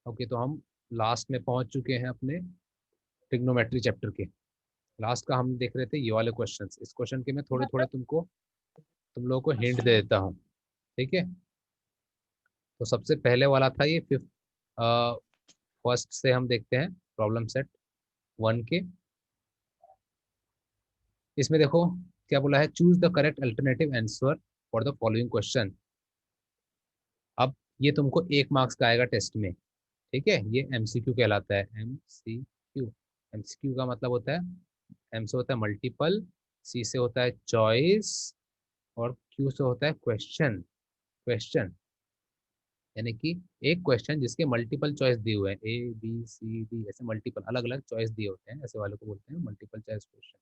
Okay, तो हम last में पहुंच चुके हैं अपने ट्रिग्नोमेट्री चैप्टर के। लास्ट का हम देख रहे थे ये वाले क्वेश्चंस। इस क्वेश्चन के मैं थोड़े थोड़े तुम लोगों को हिंट दे देता हूँ। ठीक है, तो सबसे पहले वाला था ये फिफ्थ। फर्स्ट से हम देखते हैं प्रॉब्लम सेट 1 के। इसमें देखो क्या बोला है, choose the correct alternative answer for the following question. अब ये तुमको 1 मार्क्स का आएगा टेस्ट में। ठीक है, ये एमसीक्यू कहलाता है, एमसीक्यू। एमसीक्यू का मतलब होता है, एम से होता है मल्टीपल, सी से होता है चॉइस, और क्यू से होता है क्वेश्चन। क्वेश्चन यानी कि एक क्वेश्चन जिसके मल्टीपल चॉइस दिए हुए हैं, ए बी सी डी, ऐसे मल्टीपल अलग अलग चॉइस दिए होते हैं, ऐसे वाले को बोलते हैं मल्टीपल चॉइस क्वेश्चन।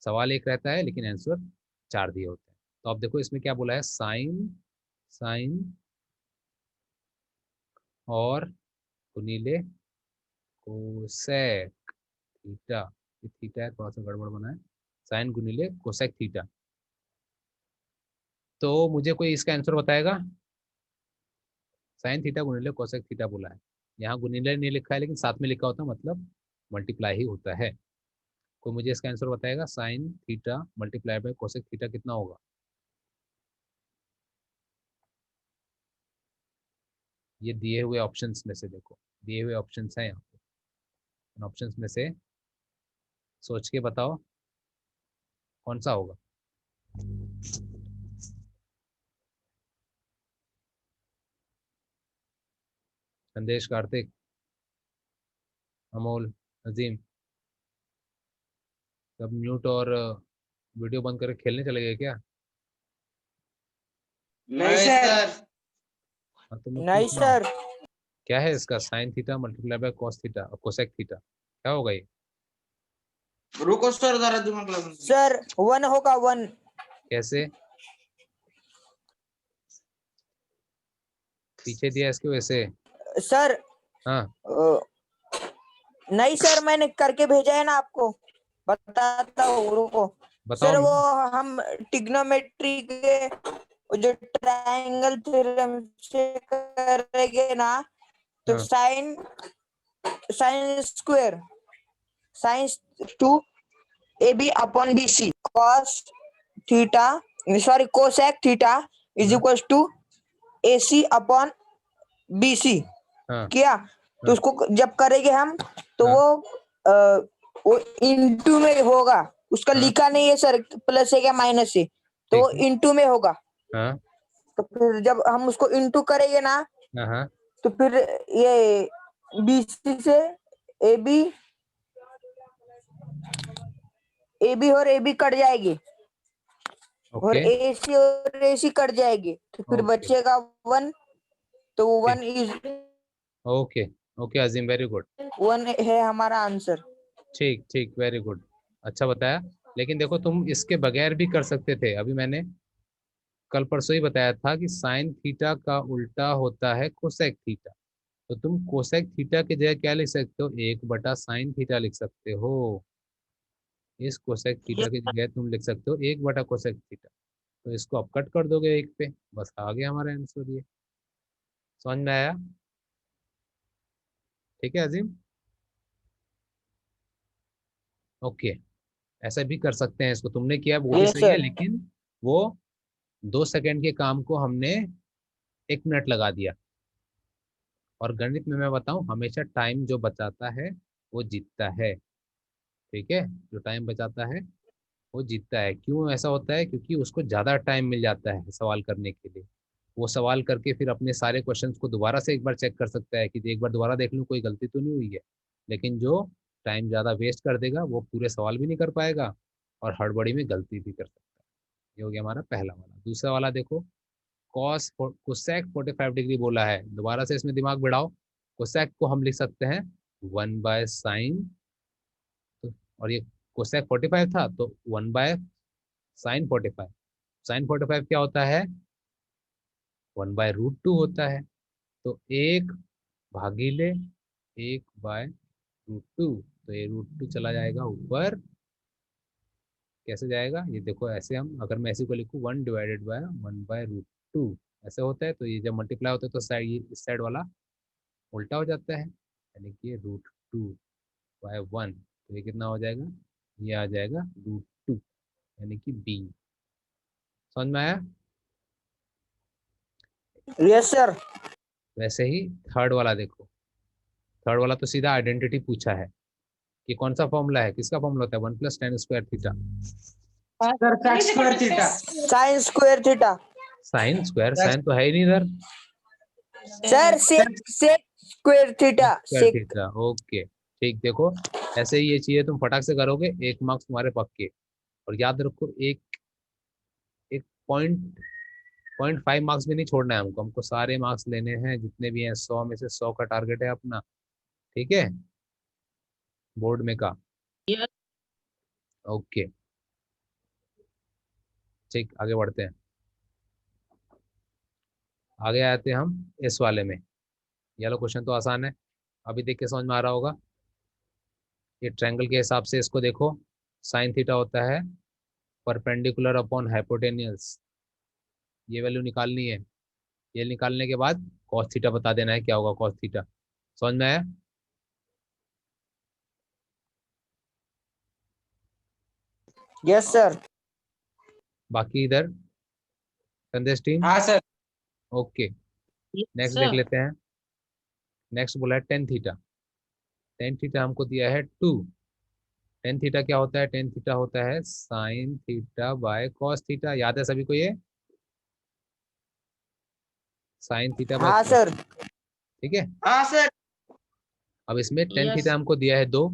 सवाल एक रहता है लेकिन आंसर 4 दिए होते हैं। तो अब देखो इसमें क्या बोला है, साइन, साइन और कुनीले कोसेक थीटा। ये थीटा है, थोड़ा सा गड़बड़ बना है। साइन गुनीले कोसेक थीटा। तो मुझे कोई इसका आंसर बताएगा। साइन थीटा गुनीले कोसेक थीटा बोला है, यहाँ गुनीले नहीं लिखा है लेकिन साथ में लिखा होता मतलब मल्टीप्लाई ही होता है। कोई मुझे इसका आंसर बताएगा, sine theta multiply by cosec theta कितना होगा। ये दिए हुए ऑप्शंस में से देखो, दिए हुए ऑप्शंस हैं यहाँ पे, इन ऑप्शंस में से सोच के बताओ कौन सा होगा। संदेश, कार्तिक, अमोल, अजीम, सब म्यूट और वीडियो बंद करके खेलने चले गए क्या। नहीं सर। हाँ, तो मैं नहीं पूछ रहा हूँ सर। क्या है इसका, sine theta multiply by cos theta और कोसेक थीटा, क्या होगा ये। रुको सर जरा दिमाग लगा। सर 1 होगा 1। कैसे, पीछे दिया इसके वैसे। सर हाँ नहीं सर, मैंने करके भेजा है ना आपको, बताता हूँ रुको। बताओ सर ना। वो हम टिग्नोमेट्री के जो ट्रायंगल थ्योरम से करेंगे ना, तो हाँ sine sine square sine to A B upon B C cos theta, sorry cosec theta is हाँ equal to A C upon B C हाँ किया। तो हाँ उसको जब करेंगे हम तो हाँ वो इनटू में होगा। उसका हाँ, लिखा नहीं है सर, प्लस है क्या माइनस है, तो ठीक वो है। इनटू में होगा। हाँ तो फिर जब हम उसको इनटू करेंगे ना, हाँ हाँ, तो फिर ये बी सी से ए बी और ए बी कट जाएगी, और ओके ए सी और ए सी कट जाएगी, तो फिर ओके बचेगा 1। तो okay 1 is okay okay Azeem, very good. 1 है हमारा आंसर। ठीक ठीक, वेरी गुड, अच्छा बताया। लेकिन देखो तुम इसके बगैर भी कर सकते थे, अभी मैंने कल परसों ही बताया था कि साइन थीटा का उल्टा होता है कोसेक थीटा। तो तुम कोसेक थीटा की जगह क्या लिख सकते हो, 1/साइन थीटा लिख सकते हो। इस कोसेक थीटा की जगह तुम लिख सकते हो 1/कोसेक थीटा। तो इसको आप कट कर दोगे एक पे, बस आ गया हमारा आंसर ये। समझ में आया। ठीक है अजीम, ओके। ऐसा भी कर सकते हैं, इसको तुमने किया वो भी यस सही है, सर। लेकिन वो 2 सेकंड के काम को हमने 1 मिनट लगा दिया। और गणित में मैं बताऊं, हमेशा टाइम जो बचाता है वो जीतता है। ठीक है, जो टाइम बचाता है वो जीतता है। क्यों ऐसा होता है, क्योंकि उसको ज़्यादा टाइम मिल जाता है सवाल करने के लिए। वो सवाल करके फिर अपने सारे क्वेश्चंस को दोबारा से एक बार चेक कर सकता है कि एक बार दोबारा देख लूँ कोई गलती तो नहीं हुई है। लेकिन जो टाइम ज़्यादा वेस्ट कर देगा वो पूरे सवाल भी नहीं कर पाएगा और हड़बड़ी में गलती भी कर सकता है। ये हो गया हमारा पहला वाला। दूसरा वाला देखो, कॉस कोसेक 45 डिग्री बोला है, दोबारा से इसमें दिमाग बढ़ाओ। कोसेक को हम लिख सकते हैं 1/साइन, तो और ये कोसेक 45 था तो 1/साइन 45। साइन 45 क्या होता है, 1/√2 होता है। तो 1/√2, तो ये √2 चला जाएगा ऊपर। कैसे जाएगा ये देखो, ऐसे हम अगर मैं ऐसे को लिखूँ 1/1/√2 ऐसे होता है, तो ये जब मल्टीप्लाई होता है तो साइड, ये इस साइड वाला उल्टा हो जाता है, यानी कि √2/1, तो ये कितना हो जाएगा, ये आ जाएगा √2, यानी कि बी। समझ में आया? Yes sir. वैसे ही थर्ड वाला देखो, थर्ड वाला तो सीधा आइडेंटिटी पूछा है कि कौन सा फॉर्मूला है, किसका फॉर्मूला होता है, 1 + tan² theta. Sir sec square theta. Sine square theta. Sine square, sine तो है ही नहीं इधर। Sir sec sec square theta. Square sec. Theta, okay ठीक। देखो ऐसे ही ये चीजें तुम फटाक से करोगे, 1 मार्क्स तुम्हारे पक्के। और याद रखो, एक एक .5 मार्क्स भी नहीं छोड़ना है हमको, हमको सारे मार्क्स लेने हैं जितने भी हैं, 100 में से 100 का टारगेट है अपना, ठीक है, बोर्ड में का। ओके ठीक, आगे बढ़ते हैं। आगे आते हैं हम इस वाले में। ये वाला क्वेश्चन तो आसान है, अभी देख के समझ में आ रहा होगा। ये ट्रायंगल के हिसाब से इसको देखो, साइन थीटा होता है परपेंडिकुलर अपॉन हाइपोटेनियस, ये वैल्यू निकालनी है। ये निकालने के बाद कॉस थीटा बता देना है क्या होगा कॉस थीटा। समझ में आया? Yes sir. बाकी इधर संदेश टीम, हाँ सर। ओके नेक्स्ट देख लेते हैं। नेक्स्ट बोला है टेन थीटा। टेन थीटा हमको दिया है 2। टेन थीटा क्या होता है, टेन थीटा होता है sine theta by cos theta, याद है सभी को ये, साइन थीटा बाय हाँ कॉस, सर। ठीक है। हाँ सर। अब इसमें टेन थीटा हमको दिया है 2।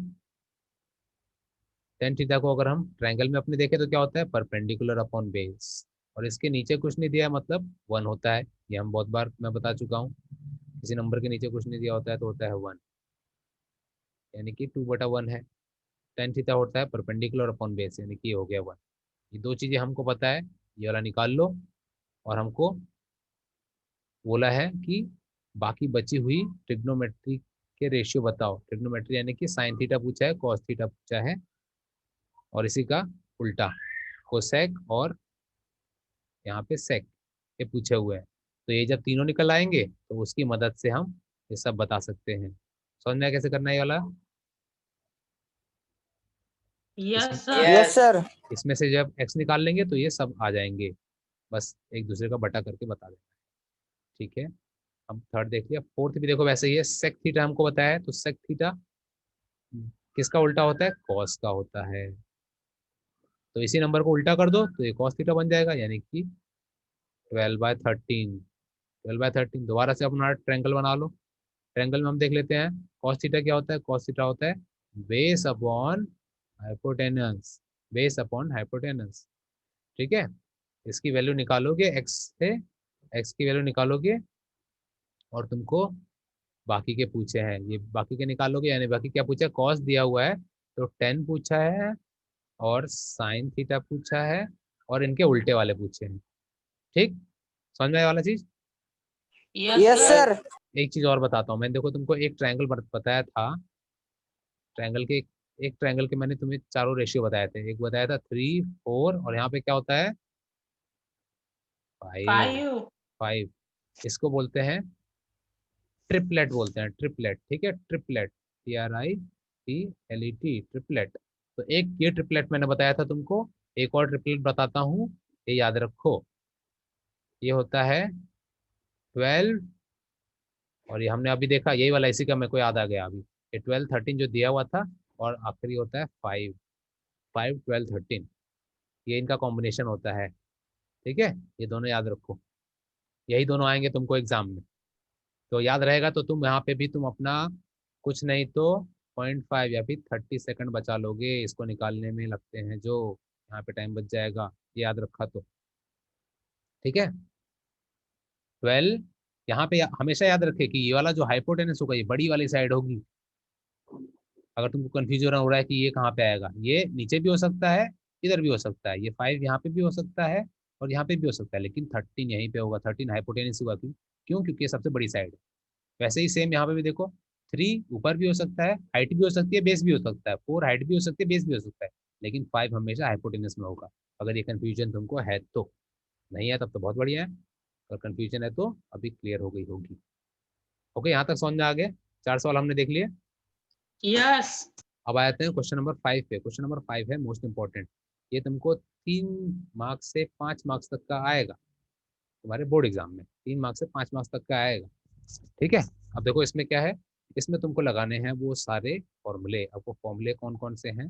टेन थीटा को अगर हम ट्रायंगल में अपने देखें तो क्या होता है, परपेंडिकुलर अपॉन बेस, और इसके नीचे कुछ नहीं दिया है, मतलब 1 होता है। ये हम बहुत बार मैं बता चुका हूँ, किसी नंबर के नीचे कुछ नहीं दिया होता है तो होता है 1, यानी कि 2/1 है। टेन थीटा होता है परपेंडिकुलर अपॉन बेस, यानी कि ये हो गया 1। ये दो चीज़ें हमको पता है, ये वाला निकाल लो। और हमको बोला है कि बाकी बची हुई ट्रिग्नोमेट्री के रेशियो बताओ। ट्रिग्नोमेट्री यानी कि साइन थीटा पूछा है, कॉस थीटा पूछा है, और इसी का उल्टा कोसेक और यहाँ पे सेक ये पूछे हुए हैं। तो ये जब तीनों निकल आएंगे तो उसकी मदद से हम ये सब बता सकते हैं। समझ में आया कैसे करना है ये वाला? यस इसमें सर। Yes sir. इसमें से जब एक्स निकाल लेंगे तो ये सब आ जाएंगे, बस एक दूसरे का बटा करके बता देना, ठीक है। हम थर्ड देख लिया, फोर्थ भी देखो वैसे ही है। सेक थीटा हमको बताया है, तो सेक थीटा किसका उल्टा होता है, कॉस का होता है। तो इसी नंबर को उल्टा कर दो तो ये कॉस थीटा बन जाएगा, यानी कि 12/13। 12/13 दोबारा से अपना ट्रायंगल बना लो। ट्रायंगल में हम देख लेते हैं कॉस थीटा क्या होता है, कॉस थीटा होता है base upon hypotenuse, base upon hypotenuse, ठीक है। इसकी वैल्यू निकालोगे एक्स से, एक्स की वैल्यू निकालोगे और तुमको बाकी के पूछे हैं, ये बाकी के निकालोगे, यानी बाकी क्या पूछा है, कॉस दिया हुआ है तो 10 पूछा है, और साइन थीटा पूछा है, और इनके उल्टे वाले पूछे हैं, ठीक। समझ में आया वाला चीज? Yes sir. एक चीज और बताता हूँ मैं, देखो तुमको एक ट्रायंगल बताया था, ट्रायंगल के एक ट्रायंगल के मैंने तुम्हें चारों रेशियो बताए थे, एक बताया था 3, 4, और यहाँ पे क्या होता है 5। 5। 5 इसको बोलते हैं ट्रिपलेट, बोलते हैं ट्रिपलेट, ठीक है, ट्रिपलेट, TRIPLET, ट्रिपलेट। तो एक ये ट्रिपलेट मैंने बताया था तुमको, एक और ट्रिपलेट बताता हूँ, ये याद रखो। ये होता है 12, और ये हमने अभी देखा यही वाला, इसी का मेरे को याद आ गया अभी, ये 12, 13 जो दिया हुआ था, और आखिरी होता है 5। 5, 12, 13 ये इनका कॉम्बिनेशन होता है, ठीक है। ये दोनों याद रखो, यही दोनों आएंगे तुमको एग्जाम में, तो याद रहेगा तो तुम यहाँ पे भी तुम अपना कुछ नहीं तो 0.5 या फिर 30 सेकंड बचा लोगे, इसको निकालने में लगते हैं जो, यहाँ पे टाइम बच जाएगा, ये याद रखा तो, ठीक है। 12, यहाँ पे हमेशा याद रखे कि ये वाला जो हाइपोटेनस होगा ये बड़ी वाली साइड होगी। अगर तुमको कंफ्यूजन हो रहा है कि ये कहाँ पे आएगा, ये नीचे भी हो सकता है, इधर भी हो सकता है, ये 5 यहाँ पे भी हो सकता है, और यहाँ पे भी हो सकता है, लेकिन 13 यहीं पे होगा, 13 हाइपोटेनस होगा, क्यों? क्यों? क्योंकि ये सबसे बड़ी साइड है। वैसे ही सेम यहाँ पे भी देखो, 3 ऊपर भी हो सकता है, हाइट भी हो सकती है, बेस भी हो सकता है, 4 हाइट भी हो सकती है, बेस भी हो सकता है, लेकिन 5 हमेशा हाइपोटेनस में होगा। अगर ये कंफ्यूजन तुमको है तो, नहीं है तब तो बहुत बढ़िया है, अगर कंफ्यूजन है तो अभी क्लियर हो गई होगी। ओके, यहाँ तक समझ में आ गया? 4 सवाल हमने देख लिए। Yes. अब आते हैं क्वेश्चन नंबर 5 पे। क्वेश्चन नंबर 5 है मोस्ट इंपॉर्टेंट। ये तुमको 3 मार्क्स से 5 मार्क्स तक का आएगा तुम्हारे बोर्ड एग्जाम में। 3 मार्क्स से 5 मार्क्स तक का आएगा, ठीक है। अब देखो इसमें क्या है, इसमें तुमको लगाने हैं वो सारे फॉर्मूले। अब वो फॉर्मूले कौन कौन से हैं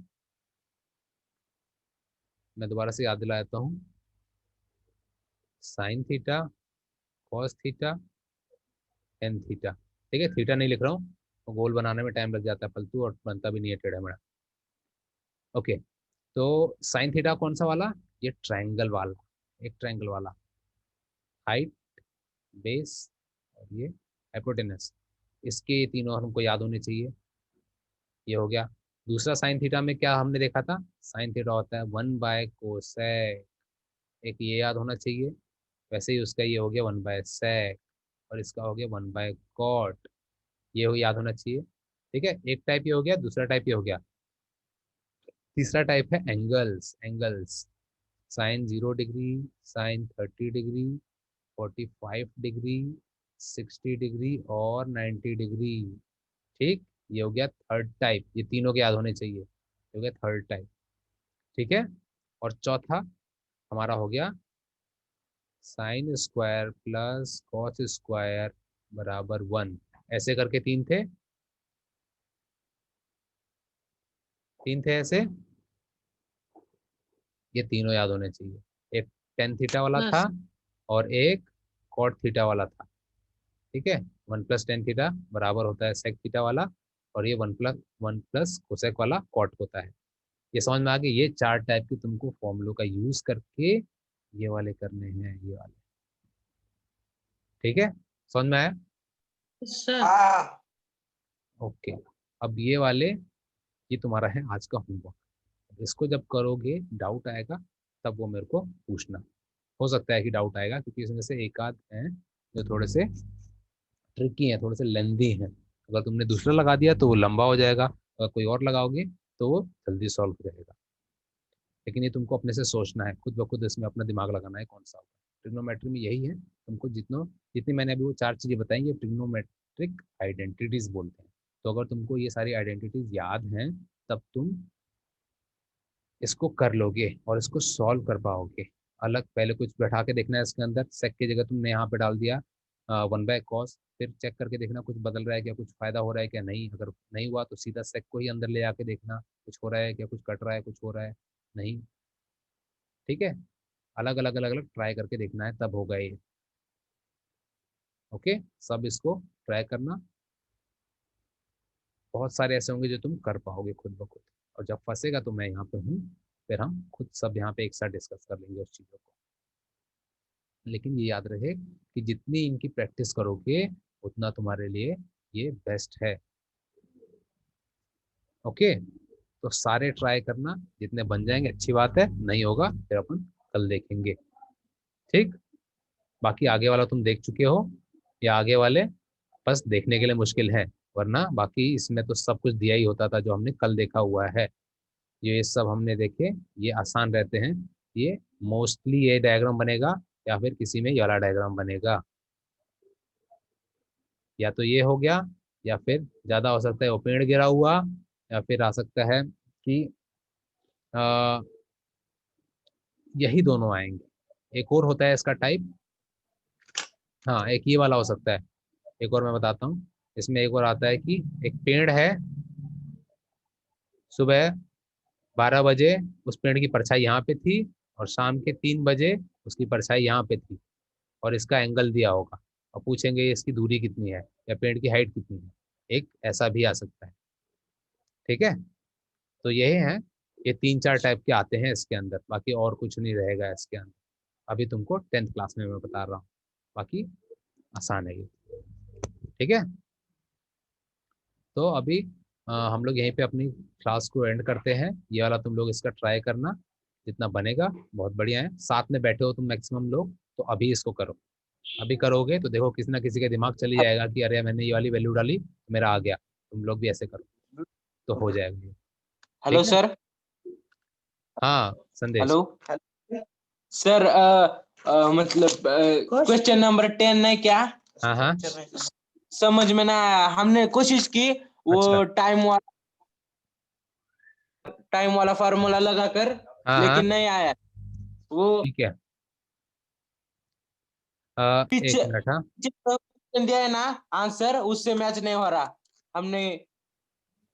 मैं दोबारा से याद दिला देता हूँ। Sine theta, cos theta, tan theta, ठीक है। थीटा नहीं लिख रहा हूँ, तो गोल बनाने में टाइम लग जाता है फालतू, और बनता भी नहीं है टेढ़ा मेढ़ा। ओके, तो साइन थीटा कौन सा वाला? ये ट्रायंगल वाला, एक ट्रायंगल वाला, हाइट, बेस और ये हाइपोटेनस, इसके तीनों हमको याद होने चाहिए। ये हो गया। दूसरा साइन थीटा में क्या हमने देखा था? साइन थीटा होता है 1/कोसेक, एक ये याद होना चाहिए। वैसे ही उसका ये हो गया 1/सेक, और इसका हो गया 1/कॉट, ये हो याद होना चाहिए, ठीक है। एक टाइप ये हो गया, दूसरा टाइप ये हो गया। तीसरा टाइप है angles. Angles sine 0 degree, sine 30 degree, 45 degree, 60 degree और 90 डिग्री, ठीक। ये हो गया थर्ड टाइप, ये तीनों के याद होने चाहिए, ये हो गया थर्ड टाइप, ठीक है। और चौथा हमारा हो गया sine square plus cos square बराबर 1। ऐसे करके तीन थे ऐसे, ये तीनों याद होने चाहिए। एक टेन थीटा वाला Yes. था और एक कॉट थीटा वाला था, ठीक है। 1+tan थीटा बराबर होता है सेक थीटा वाला, और ये 1+1+ कोसेक वाला कॉट होता है। ये समझ में आ गया? ये 4 टाइप के तुमको फॉर्मूलों का यूज करके ये वाले करने हैं, ये वाले, ठीक है। समझ में आया? Yes, sir. ओके, अब ये वाले, ये तुम्हारा है आज का होमवर्क। इसको जब करोगे डाउट आएगा तब वो मेरे को पूछना। हो सकता है कि डाउट आएगा, क्योंकि इसमें से एक आध हैं जो थोड़े से ट्रिकी हैं, थोड़े से लेंदी हैं। अगर तुमने दूसरा लगा दिया तो वो लंबा हो जाएगा, अगर कोई और लगाओगे तो वो जल्दी सॉल्व हो जाएगा। लेकिन ये तुमको अपने से सोचना है, खुद ब खुद इसमें अपना दिमाग लगाना है कौन सा होगा। ट्रिग्नोमेट्री में यही है, तुमको जितनी मैंने अभी वो 4 चीजें बताई, ये ट्रिग्नोमेट्रिक आइडेंटिटीज बोलते हैं। तो अगर तुमको ये सारी आइडेंटिटीज याद हैं तब तुम इसको कर लोगे और इसको सॉल्व कर पाओगे। अलग पहले कुछ बैठा के देखना है इसके अंदर, सेक की जगह तुमने यहाँ पे डाल दिया 1/कॉस, फिर चेक करके देखना कुछ बदल रहा है क्या, कुछ फायदा हो रहा है क्या। नहीं, अगर नहीं हुआ तो सीधा सेक को ही अंदर ले आके देखना कुछ हो रहा है क्या, कुछ कट रहा है, कुछ हो रहा है नहीं, ठीक है। अलग अलग अलग अलग ट्राई करके देखना है, तब होगा ये। ओके, सब इसको ट्राई करना। बहुत सारे ऐसे होंगे जो तुम कर पाओगे खुद ब खुद, और जब फंसेगा तो मैं यहाँ पे हूँ, फिर हम खुद सब यहाँ पे एक साथ डिस्कस कर लेंगे उस चीज़ों को। लेकिन ये याद रहे कि जितनी इनकी प्रैक्टिस करोगे उतना तुम्हारे लिए ये बेस्ट है। ओके, तो सारे ट्राई करना, जितने बन जाएंगे अच्छी बात है, नहीं होगा फिर अपन कल देखेंगे, ठीक। बाकी आगे वाला तुम देख चुके हो, या आगे वाले बस देखने के लिए मुश्किल है, वरना बाकी इसमें तो सब कुछ दिया ही होता था जो हमने कल देखा हुआ है। ये सब हमने देखे, ये आसान रहते हैं। ये मोस्टली ये डायग्राम बनेगा, या फिर किसी में ये वाला डायग्राम बनेगा, या तो ये हो गया, या फिर ज्यादा हो सकता है वो पेड़ गिरा हुआ, या फिर आ सकता है कि आ, यही दोनों आएंगे। एक और होता है इसका टाइप, हाँ एक ये वाला हो सकता है। एक और मैं बताता हूँ, इसमें एक और आता है कि एक पेड़ है, सुबह 12 बजे उस पेड़ की परछाई यहाँ पे थी, और शाम के 3 बजे उसकी परछाई यहाँ पे थी, और इसका एंगल दिया होगा, और पूछेंगे इसकी दूरी कितनी है या पेड़ की हाइट कितनी है। एक ऐसा भी आ सकता है, ठीक है। तो यही है, ये 3-4 टाइप के आते हैं इसके अंदर, बाकी और कुछ नहीं रहेगा इसके अंदर। अभी तुमको 10th क्लास में मैं बता रहा हूँ, बाकी आसान है ये, ठीक है। तो अभी हम लोग यहीं पे अपनी क्लास को एंड करते हैं। ये वाला तुम लोग इसका ट्राई करना, जितना बनेगा बहुत बढ़िया है। साथ में बैठे हो तुम मैक्सिमम लोग, तो अभी इसको करो। अभी करोगे तो देखो किसी ना किसी के दिमाग चली जाएगा कि अरे मैंने ये वाली वैल्यू डाली तो मेरा आ गया। तुम लोग भी ऐसे करो तो हो जाएगा ये, हेलो ठीक है। सर। हाँ संदेश। हेलो सर, मतलब क्वेश्चन नंबर 10 है क्या? हाँ हाँ समझ में ना आया, हमने कोशिश की वो अच्छा। टाइम वाला फार्मूला लगाकर, हाँ हाँ लेकिन नहीं आया वो। ठीक है। एक पीछे मिनट। हाँ जिस question दिया है ना आंसर, उससे मैच नहीं हो रहा, हमने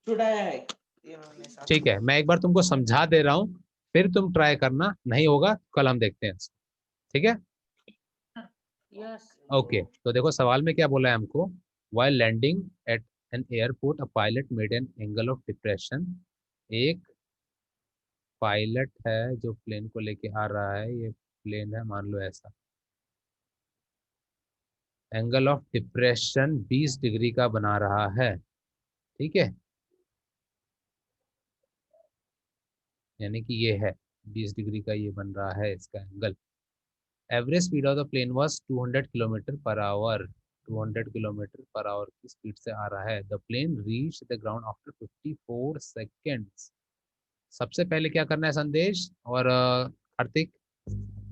छुड़ाया है। ठीक है, मैं एक बार तुमको समझा दे रहा हूँ, फिर तुम ट्राई करना, नहीं होगा कल हम देखते हैं। ठीक है। Yes. ओके, तो देखो सवाल में क्या बोला है हमको। While landing at an airport a pilot made an angle of depression. एक पायलट है जो प्लेन को लेके आ रहा है, ये प्लेन है मान लो ऐसा, एंगल ऑफ डिप्रेशन 20 डिग्री का बना रहा है। ठीक है, यानी कि ये है 20 डिग्री का ये बन रहा है इसका angle. Average speed of the plane was 200 kilometre per hour. 200 kilometre per hour की स्पीड से आ रहा है। The plane reach the ground after 54 seconds. सबसे पहले क्या करना है संदेश और कार्तिक,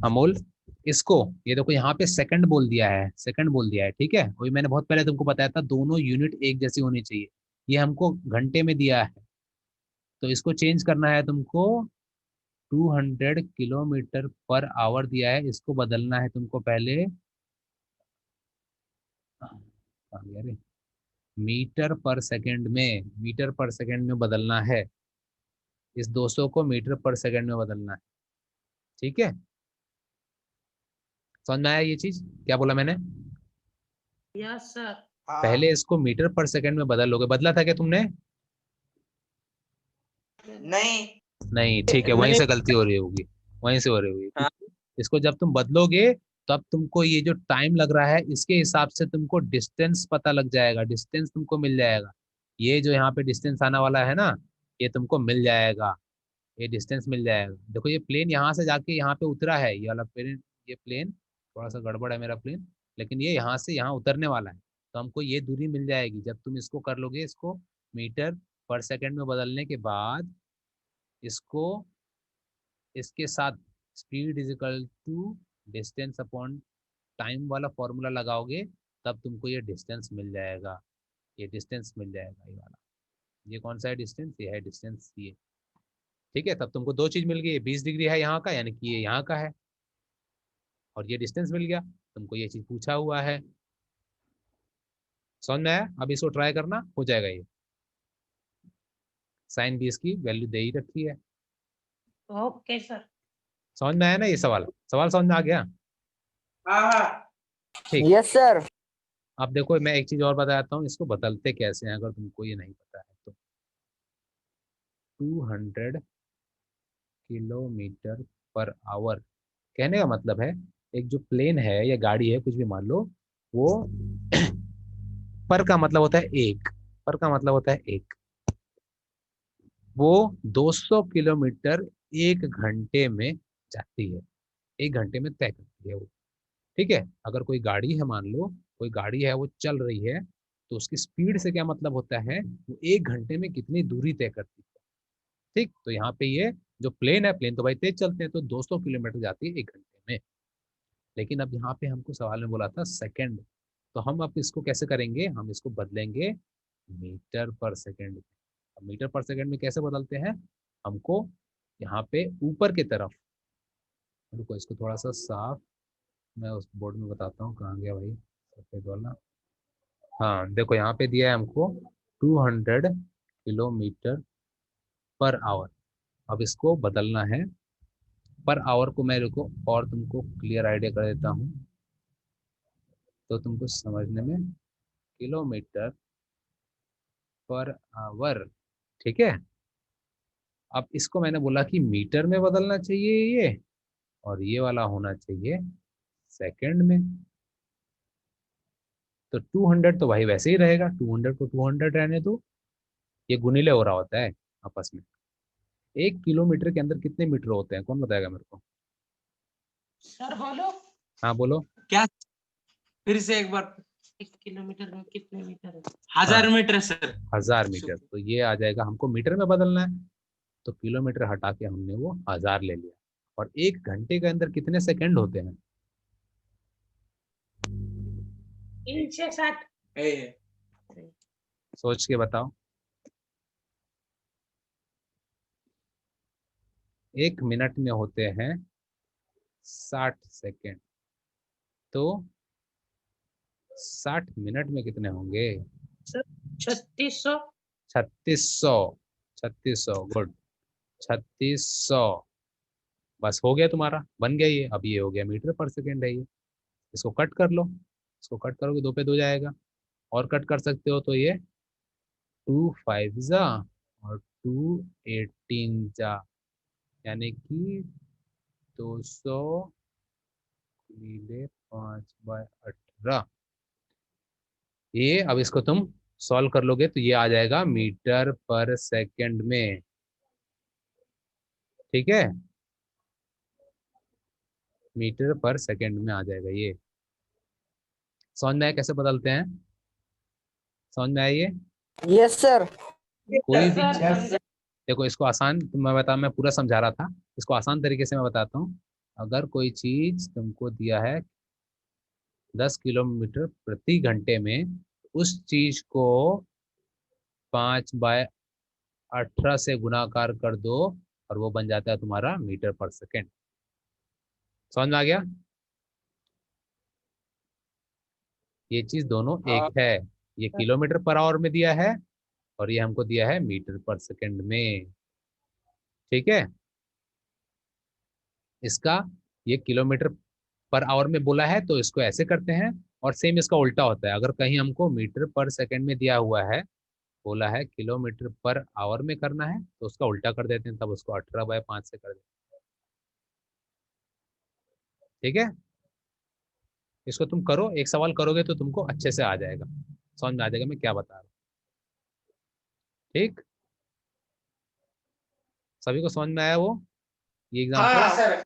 अमोल, इसको ये देखो यहाँ पे सेकंड बोल दिया है, सेकंड बोल दिया है। ठीक है, वही मैंने बहुत पहले तुमको बताया था, दोनों यूनिट एक जैसी होनी चाहिए। ये हमको घंटे में दिया है, तो इसको चेंज करना है तुमको। 200 किलोमीटर पर आवर दिया है, इसको बदलना है तुमको पहले। कहाँ गया रे? मीटर पर सेकंड में, मीटर पर सेकंड में बदलना है। इस 200 को मीटर पर सेकंड में बदलना है। ठीक है, समझ में आया ये चीज क्या बोला मैंने? Yes, sir. पहले इसको मीटर पर सेकंड में बदल लोगे। बदला था क्या तुमने? नहीं। नहीं, ठीक है, वहीं नहीं। से गलती हो रही होगी, वहीं से हो रही होगी। हाँ, इसको जब तुम बदलोगे, तब तुमको ये जो टाइम लग रहा है इसके हिसाब से तुमको डिस्टेंस पता लग जाएगा, डिस्टेंस तुमको मिल जाएगा। ये जो यहाँ पे डिस्टेंस आने वाला है ना, ये तुमको मिल जाएगा, ये डिस्टेंस मिल जाएगा। देखो ये प्लेन यहाँ से जाके यहाँ पे उतरा है, ये वाला प्लेन, ये प्लेन थोड़ा सा गड़बड़ है मेरा प्लेन, लेकिन ये यहाँ से यहाँ उतरने वाला है। तो हमको ये दूरी मिल जाएगी जब तुम इसको कर लोगे, इसको मीटर पर सेकंड में बदलने के बाद, इसको इसके साथ speed is equal to distance upon time वाला फॉर्मूला लगाओगे, तब तुमको ये डिस्टेंस मिल जाएगा, ये डिस्टेंस मिल जाएगा ये वाला। ये कौन सा है डिस्टेंस? ये है डिस्टेंस ये। ठीक है, तब तुमको दो चीज मिल गई, 20 डिग्री है यहाँ का, यानी कि ये यहाँ का है, और ये डिस्टेंस मिल गया। तुमको ये चीज पूछा हुआ है, समझ में आया? अब इसको ट्राई करना, हो जाएगा ये। साइन 20 की वैल्यू दे ही रखी है। Okay, sir. समझ में आया ना ये सवाल? सवाल समझ में आ गया? ठीक। Yes sir. अब देखो मैं एक चीज और बताता हूँ, इसको बदलते कैसे हैं अगर तुमको ये नहीं पता है तो। 200 किलोमीटर पर आवर, कहने का मतलब है एक जो प्लेन है या गाड़ी है, कुछ भी मान लो, वो पर का मतलब होता है एक, पर का मतलब होता है एक, वो 200 किलोमीटर एक घंटे में जाती है, एक घंटे में तय करती है वो। ठीक है, अगर कोई गाड़ी है मान लो, कोई गाड़ी है वो चल रही है, तो उसकी स्पीड से क्या मतलब होता है, वो एक घंटे में कितनी दूरी तय करती है। ठीक, तो यहाँ पे ये जो प्लेन है, प्लेन तो भाई तेज चलते हैं, तो 200 किलोमीटर जाती है एक घंटे में। लेकिन अब यहाँ पे हमको सवाल में बोला था सेकंड, तो हम अब इसको कैसे करेंगे, हम इसको बदलेंगे मीटर पर सेकंड में। अब मीटर पर सेकंड में कैसे बदलते हैं, हमको यहाँ पे ऊपर की तरफ, रुको इसको थोड़ा सा साफ, मैं उस बोर्ड में बताता हूँ कहाँ गया भाई सफेद वाला। हाँ देखो यहाँ पे दिया है हमको 200 किलोमीटर पर आवर। अब इसको बदलना है, पर आवर को मैं रुको और तुमको क्लियर आइडिया कर देता हूँ, तो तुमको समझने में, किलोमीटर पर आवर। ठीक है, अब इसको मैंने बोला कि मीटर में बदलना चाहिए ये, और ये वाला होना चाहिए सेकंड में। तो 200 तो भाई वैसे ही रहेगा, 200 को 200 रहने दो, ये गुणिले हो रहा होता है आपस में। 1 किलोमीटर के अंदर कितने मीटर होते हैं, कौन बताएगा मेरे को? Sir, बोलो। हाँ बोलो। क्या? फिर से एक बार। 1 किलोमीटर में कितने मीटर है? 1000 मीटर सर। 1000 मीटर, तो ये आ जाएगा, हमको मीटर में बदलना है, तो किलोमीटर हटा के हमने वो 1000 ले लिया। और एक घंटे के अंदर कितने सेकंड होते हैं? 360। ए, सोच के बताओ। 1 मिनट में होते हैं 60 सेकेंड, तो 60 मिनट में कितने होंगे? 3600। 3600। 3600, गुड। 3600, बस हो गया तुम्हारा, बन गया ये। अब ये हो गया मीटर पर सेकेंड है ये। इसको कट कर लो, इसको कट करोगे 2 पे 2 जाएगा, और कट कर सकते हो तो ये 2 5 जा और 2 18 जा, यानी कि 200 मिले 5/18। ये अब इसको तुम सॉल्व कर लोगे तो ये आ जाएगा मीटर पर सेकंड में। ठीक है, मीटर पर सेकंड में आ जाएगा ये। समझ में आया कैसे बदलते हैं? समझ में आई ये? Yes sir. कोई भी सर देखो, इसको आसान मैं पूरा समझा रहा था, इसको आसान तरीके से मैं बताता हूँ। अगर कोई चीज तुमको दिया है 10 किलोमीटर प्रति घंटे में, उस चीज को 5/18 से गुणाकार कर दो और वो बन जाता है तुम्हारा मीटर पर सेकेंड। समझ में आ गया? ये चीज दोनों हाँ एक है, ये किलोमीटर पर आवर में दिया है और ये हमको दिया है मीटर पर सेकेंड में। ठीक है, इसका ये किलोमीटर पर आवर में बोला है तो इसको ऐसे करते हैं, और सेम इसका उल्टा होता है। अगर कहीं हमको मीटर पर सेकेंड में दिया हुआ है, बोला है किलोमीटर पर आवर में करना है, तो उसका उल्टा कर देते हैं, तब उसको 18/5 से कर देते हैं। ठीक है, इसको तुम करो, एक सवाल करोगे तो तुमको अच्छे से आ जाएगा, समझ में आ जाएगा मैं क्या बता रहा हूँ। ठीक, सभी को समझ में आया वो ये एग्जाम्पल? हाँ सर।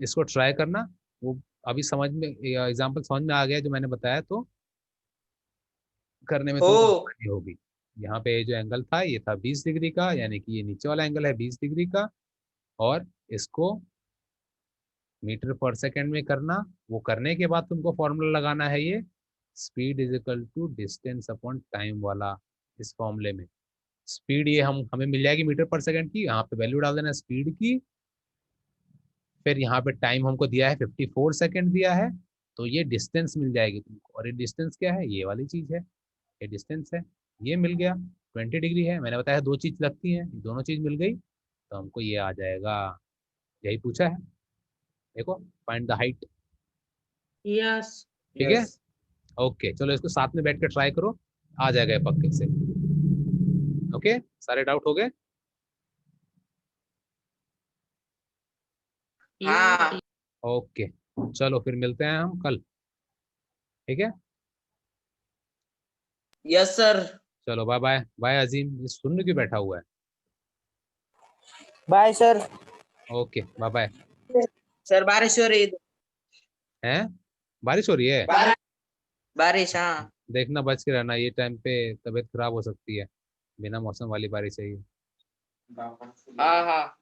इसको ट्राई करना, वो अभी समझ में एग्जाम्पल समझ में आ गया जो मैंने बताया, तो करने में तुमको ओ आसानी होगी। यहाँ पे जो एंगल था ये था 20 डिग्री का, यानी कि ये नीचे वाला एंगल है 20 डिग्री का, और इसको मीटर पर सेकेंड में करना। वो करने के बाद तुमको फॉर्मूला लगाना है ये speed is equal to distance upon time वाला। इस फॉर्मूले में स्पीड ये हमें मिल जाएगी मीटर पर सेकेंड की, यहाँ पे वैल्यू डाल देना स्पीड की, फिर यहाँ पे टाइम हमको दिया है 54 सेकेंड दिया है, तो ये डिस्टेंस मिल जाएगी तुमको। और ये डिस्टेंस क्या है? ये वाली चीज है, ये डिस्टेंस है। ये मिल गया, 20 डिग्री है। मैंने बताया 2 चीज लगती हैं, दोनों चीज मिल गई तो हमको ये आ जाएगा। यही पूछा है, देखो, फाइंड द हाइट। यस। ठीक है, ओके, चलो इसको साथ में बैठ कर ट्राई करो, आ जाएगा ये पक्के से। ओके, सारे डाउट हो गए? हाँ ओके, चलो फिर मिलते हैं हम कल। ठीक है, यस सर। चलो बाय बाय। बाय अजीम, ये सुन क्यों बैठा हुआ है? Bye sir. Okay, bye bye. Sir बारिश हो रही है। हैं, बारिश हो रही है? बारिश हाँ। देखना बच के रहना, ये टाइम पे तबीयत खराब हो सकती है, बिना मौसम वाली बारिश है ये। हाँ हाँ।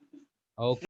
ओके।